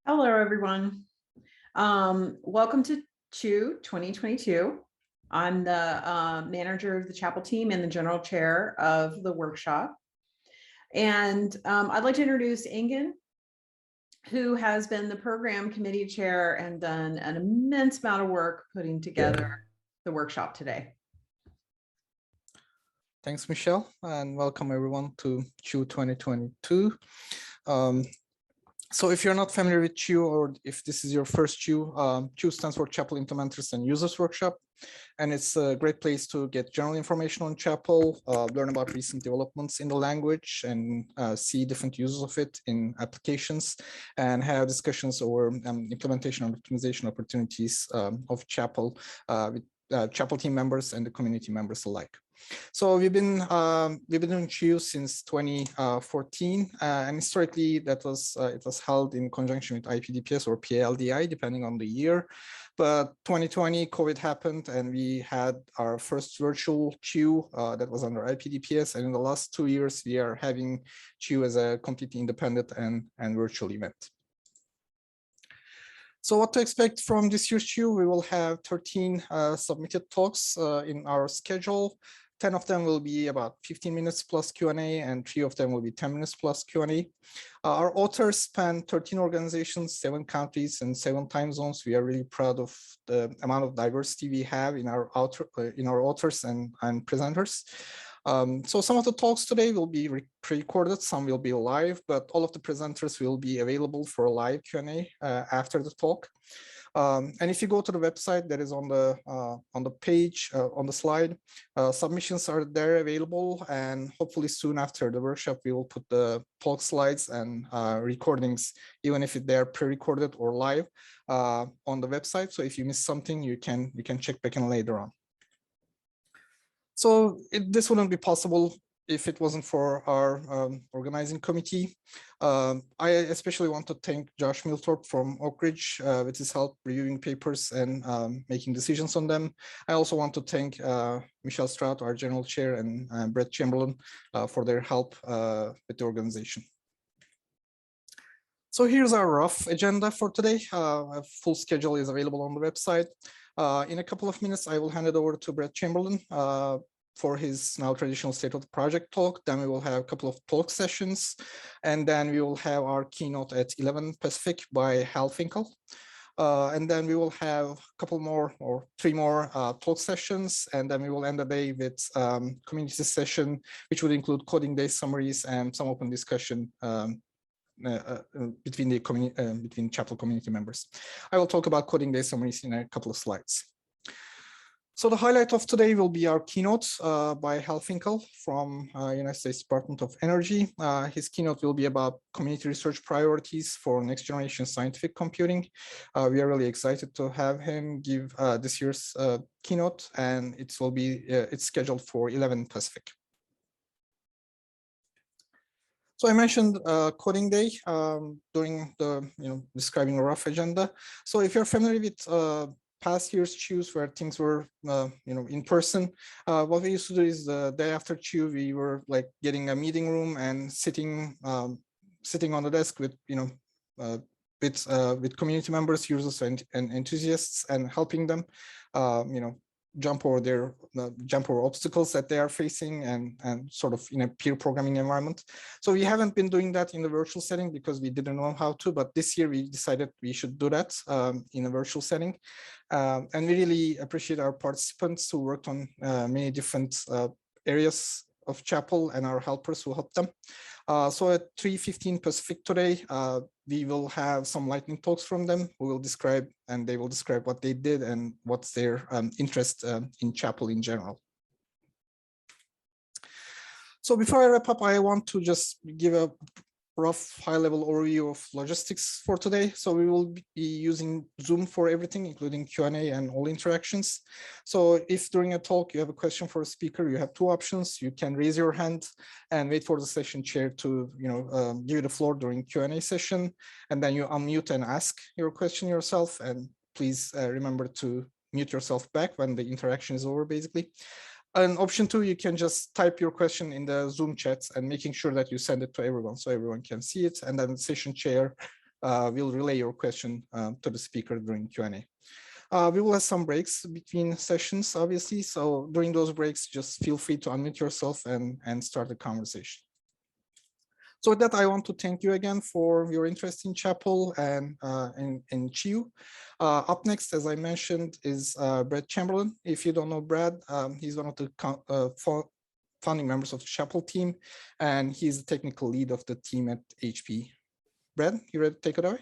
Hello, everyone. Welcome to CHIUW 2022. I'm the manager of the chapel team and the general chair of the workshop. And I'd like to introduce Engin, who has been the program committee chair and done an immense amount of work putting together the workshop today. Thanks, Michelle, and welcome everyone to CHIUW 2022. So if you're not familiar with CHIUW, or if this is your first CHIUW, CHIUW stands for Chapel Implementers and Users Workshop, and it's a great place to get general information on Chapel, learn about recent developments in the language, and see different uses of it in applications, and have discussions over implementation and optimization opportunities of Chapel with Chapel team members and the community members alike. So we've been doing CHIUW since 2014, and historically that was it was held in conjunction with IPDPS or PALDI, depending on the year. But 2020 COVID happened, and we had our first virtual CHIUW that was under IPDPS. And in the last 2 years, we are having CHIUW as a completely independent and virtual event. So what to expect from this year's CHIUW? We will have 13 submitted talks in our schedule. 10 of them will be about 15 minutes plus Q&A, and 3 of them will be 10 minutes plus Q&A. Our authors span 13 organizations, 7 countries, and 7 time zones. We are really proud of the amount of diversity we have in our authors and presenters. So some of the talks today will be pre-recorded, some will be live, but all of the presenters will be available for a live Q&A after the talk. And if you go to the website that is on the page, on the slide, submissions are there available, and hopefully soon after the workshop, we will put the talk slides and recordings, even if they are pre-recorded or live, on the website. So if you miss something, you can check back in later on. So this wouldn't be possible if it wasn't for our organizing committee. I especially want to thank Josh Milthorpe from Oak Ridge with his help reviewing papers and making decisions on them. I also want to thank Michelle Strout, our general chair, and Brett Chamberlain for their help with the organization. So here's our rough agenda for today. A full schedule is available on the website. In a couple of minutes, I will hand it over to Brett Chamberlain for his now traditional state of the project talk. Then we will have a couple of talk sessions, and then we will have our keynote at 11 Pacific by Hal Finkel. And then we will have a couple more or 3 more talk sessions, and then we will end the day with community session, which would include coding day summaries and some open discussion between Chapel community members. I will talk about coding day summaries in a couple of slides. So the highlight of today will be our keynote by Hal Finkel from United States Department of Energy. His keynote will be about community research priorities for next generation scientific computing. We are really excited to have him give this year's keynote, and it's scheduled for 11 Pacific. So I mentioned coding day during the describing a rough agenda. So if you're familiar with past year's CHIUWs where things were in person, what we used to do is the day after CHIUW we were like getting a meeting room and sitting on the desk with with community members, users, and enthusiasts, and helping them jump over obstacles that they are facing, and sort of in a peer programming environment. So we haven't been doing that in the virtual setting because we didn't know how to, but this year we decided we should do that in a virtual setting. And we really appreciate our participants who worked on many different areas of Chapel, and our helpers who helped them. So at 3:15 Pacific today, we will have some lightning talks from them who will describe, and they will describe what they did and what's their interest in Chapel in general. So before I wrap up, I want to just give a rough high-level overview of logistics for today. So we will be using Zoom for everything, including Q&A and all interactions. So if during a talk you have a question for a speaker, you have 2 options. You can raise your hand and wait for the session chair to give you the floor during Q&A session, and then you unmute and ask your question yourself. And please remember to mute yourself back when the interaction is over, basically. And option 2, you can just type your question in the Zoom chat and making sure that you send it to everyone so everyone can see it. And then the session chair we'll relay your question to the speaker during Q&A. We will have some breaks between sessions, obviously. So during those breaks, just feel free to unmute yourself and start the conversation. So with that, I want to thank you again for your interest in Chapel and in CHIUW. Up next, as I mentioned, is Brad Chamberlain. If you don't know Brad, he's one of the founding members of the Chapel team, and he's the technical lead of the team at HP. Brad, you ready to take it away?